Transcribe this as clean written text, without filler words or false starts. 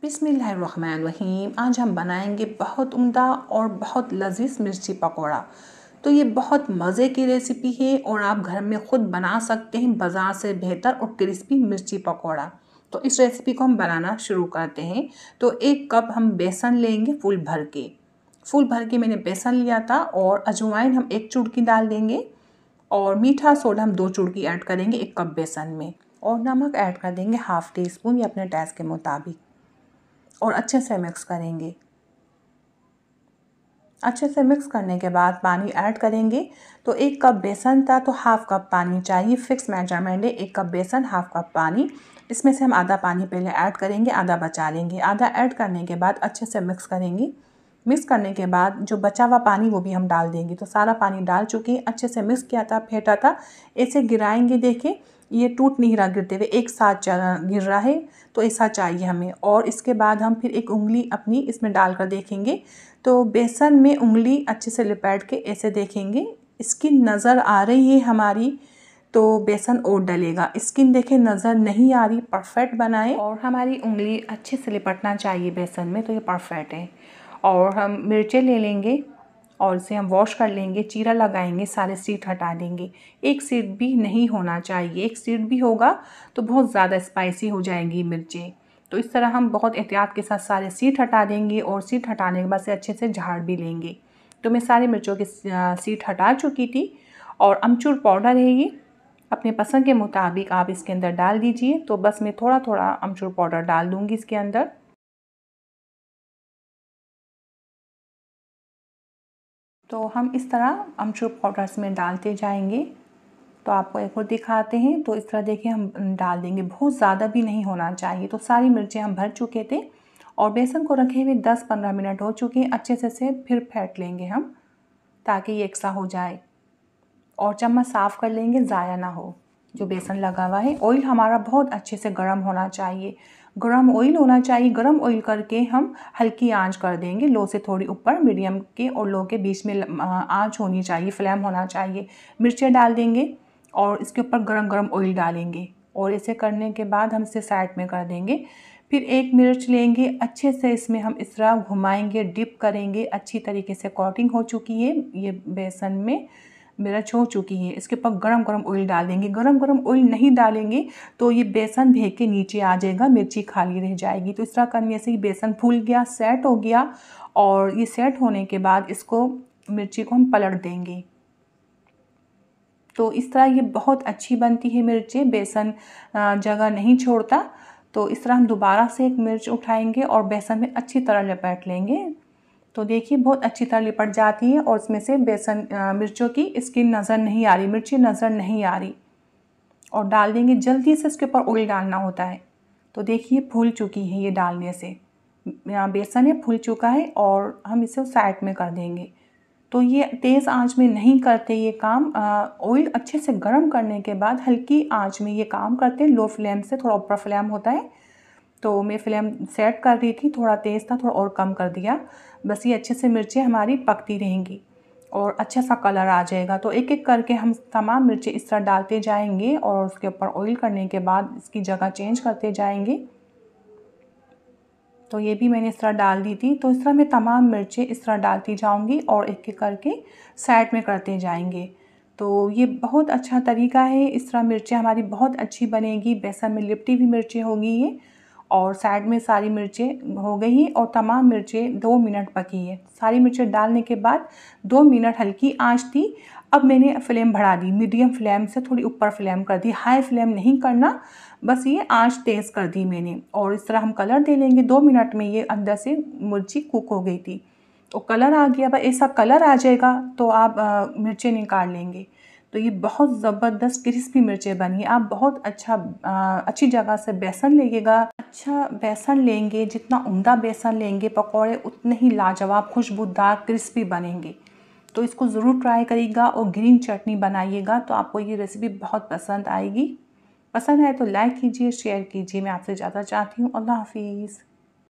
बिस्मिल्लाहिर्रहमानिर्रहीम। आज हम बनाएंगे बहुत उम्दा और बहुत लजीज मिर्ची पकौड़ा। तो ये बहुत मज़े की रेसिपी है और आप घर में ख़ुद बना सकते हैं बाज़ार से बेहतर और क्रिस्पी मिर्ची पकौड़ा। तो इस रेसिपी को हम बनाना शुरू करते हैं। तो 1 कप हम बेसन लेंगे फुल भर के मैंने बेसन लिया था। और अजवाइन हम 1 चुटकी डाल देंगे और मीठा सोडा हम 2 चुटकी ऐड करेंगे 1 कप बेसन में। और नमक ऐड कर देंगे ½ टीस्पून या अपने टेस्ट के मुताबिक और अच्छे से मिक्स करेंगे। अच्छे से मिक्स करने के बाद पानी ऐड करेंगे। तो 1 कप बेसन था तो ½ कप पानी चाहिए। फिक्स मेजरमेंट है 1 कप बेसन ½ कप पानी। इसमें से हम आधा पानी पहले ऐड करेंगे, आधा बचा लेंगे। आधा ऐड करने के बाद अच्छे से मिक्स करेंगे। मिक्स करने के बाद जो बचा हुआ पानी वो भी हम डाल देंगे। तो सारा पानी डाल चुके हैं, अच्छे से मिक्स किया था, फेंटा था। ऐसे गिराएंगे, देखें ये टूट नहीं रहा गिरते हुए, एक साथ गिर रहा है। तो ऐसा चाहिए हमें। और इसके बाद हम फिर एक उंगली अपनी इसमें डालकर देखेंगे। तो बेसन में उंगली अच्छे से लिपेट के ऐसे देखेंगे, स्किन नज़र आ रही है हमारी तो बेसन और डलेगा। स्किन देखें नज़र नहीं आ रही, परफेक्ट बनाएं। और हमारी उंगली अच्छे से लिपटना चाहिए बेसन में, तो ये परफेक्ट है। और हम मिर्चें ले लेंगे और इसे हम वॉश कर लेंगे, चीरा लगाएंगे, सारे सीड हटा देंगे। एक सीड भी नहीं होना चाहिए, एक सीड भी होगा तो बहुत ज़्यादा स्पाइसी हो जाएंगी मिर्चें। तो इस तरह हम बहुत एहतियात के साथ सारे सीड हटा देंगे और सीड हटाने के बाद से अच्छे से झाड़ भी लेंगे। तो मैं सारी मिर्चों की सीड हटा चुकी थी। और अमचूर पाउडर है ये, अपने पसंद के मुताबिक आप इसके अंदर डाल दीजिए। तो बस मैं थोड़ा थोड़ा अमचूर पाउडर डाल दूँगी इसके अंदर। तो हम इस तरह अमचूर पाउडर्स में डालते जाएंगे। तो आपको एक और दिखाते हैं। तो इस तरह देखिए हम डाल देंगे, बहुत ज़्यादा भी नहीं होना चाहिए। तो सारी मिर्चें हम भर चुके थे और बेसन को रखे हुए 10-15 मिनट हो चुके हैं। अच्छे से फिर फेंट लेंगे हम ताकि ये एक सा हो जाए। और चम्मच साफ़ कर लेंगे, ज़ाया ना हो जो बेसन लगा हुआ है। ऑयल हमारा बहुत अच्छे से गर्म होना चाहिए, गरम ऑयल होना चाहिए। गरम ऑयल करके हम हल्की आंच कर देंगे, लो से थोड़ी ऊपर, मीडियम के और लो के बीच में आंच होनी चाहिए, फ्लेम होना चाहिए। मिर्चें डाल देंगे और इसके ऊपर गरम गरम ऑयल डालेंगे। और ऐसे करने के बाद हम इसे साइड में कर देंगे। फिर 1 मिर्च लेंगे, अच्छे से इसमें हम इस तरह घुमाएंगे, डिप करेंगे। अच्छी तरीके से कोटिंग हो चुकी है ये बेसन में, मिर्च हो चुकी है। इसके ऊपर गरम गरम ऑयल डाल देंगे। गरम गरम ऑयल नहीं डालेंगे तो ये बेसन भेग के नीचे आ जाएगा, मिर्ची खाली रह जाएगी। तो इस तरह करने से ही बेसन फूल गया, सेट हो गया। और ये सेट होने के बाद इसको मिर्ची को हम पलट देंगे। तो इस तरह ये बहुत अच्छी बनती है मिर्ची, बेसन जगह नहीं छोड़ता। तो इस तरह हम दोबारा से 1 मिर्च उठाएंगे और बेसन में अच्छी तरह लपेट लेंगे। तो देखिए बहुत अच्छी तरह लिपट जाती है और इसमें से बेसन मिर्चों की स्किन नज़र नहीं आ रही, मिर्ची नज़र नहीं आ रही। और डाल देंगे, जल्दी से इसके ऊपर ऑयल डालना होता है। तो देखिए फूल चुकी है ये डालने से, बेसन है फूल चुका है। और हम इसे साइड में कर देंगे। तो ये तेज़ आंच में नहीं करते ये काम, ऑयल अच्छे से गर्म करने के बाद हल्की आंच में ये काम करते हैं। लो फ्लेम से थोड़ा ऊपर फ्लेम होता है। तो मैं फ्लेम सेट कर रही थी, थोड़ा तेज़ था, थोड़ा और कम कर दिया। बस ये अच्छे से मिर्चें हमारी पकती रहेंगी और अच्छा सा कलर आ जाएगा। तो एक एक करके हम तमाम मिर्चें इस तरह डालते जाएंगे और उसके ऊपर ऑयल करने के बाद इसकी जगह चेंज करते जाएंगे। तो ये भी मैंने इस तरह डाल दी थी। तो इस तरह मैं तमाम मिर्चें इस तरह डालती जाऊंगी और एक एक करके साइड में करते जाएंगे। तो ये बहुत अच्छा तरीका है, इस तरह मिर्चें हमारी बहुत अच्छी बनेगी। बेसन में लिपटी हुई मिर्चें होगी ये, और साइड में सारी मिर्चें हो गई और तमाम मिर्चें 2 मिनट पकी है। सारी मिर्चें डालने के बाद 2 मिनट हल्की आंच थी। अब मैंने फ्लेम बढ़ा दी, मीडियम फ्लेम से थोड़ी ऊपर फ्लेम कर दी, हाई फ्लेम नहीं करना, बस ये आंच तेज़ कर दी मैंने। और इस तरह हम कलर दे लेंगे। 2 मिनट में ये अंदर से मिर्ची कुक हो गई थी और कलर आ गया। बस ऐसा कलर आ जाएगा तो आप मिर्चें निकाल लेंगे। तो ये बहुत ज़बरदस्त क्रिस्पी मिर्चें बनी। आप बहुत अच्छी जगह से बेसन लीजिएगा, अच्छा बेसन लेंगे, जितना उम्दा बेसन लेंगे पकौड़े उतने ही लाजवाब, खुशबूदार, क्रिस्पी बनेंगे। तो इसको ज़रूर ट्राई करिएगा और ग्रीन चटनी बनाइएगा तो आपको ये रेसिपी बहुत पसंद आएगी। पसंद आए तो लाइक कीजिए, शेयर कीजिए। मैं आपसे ज़्यादा चाहती हूँ। अल्लाह हाफिज़।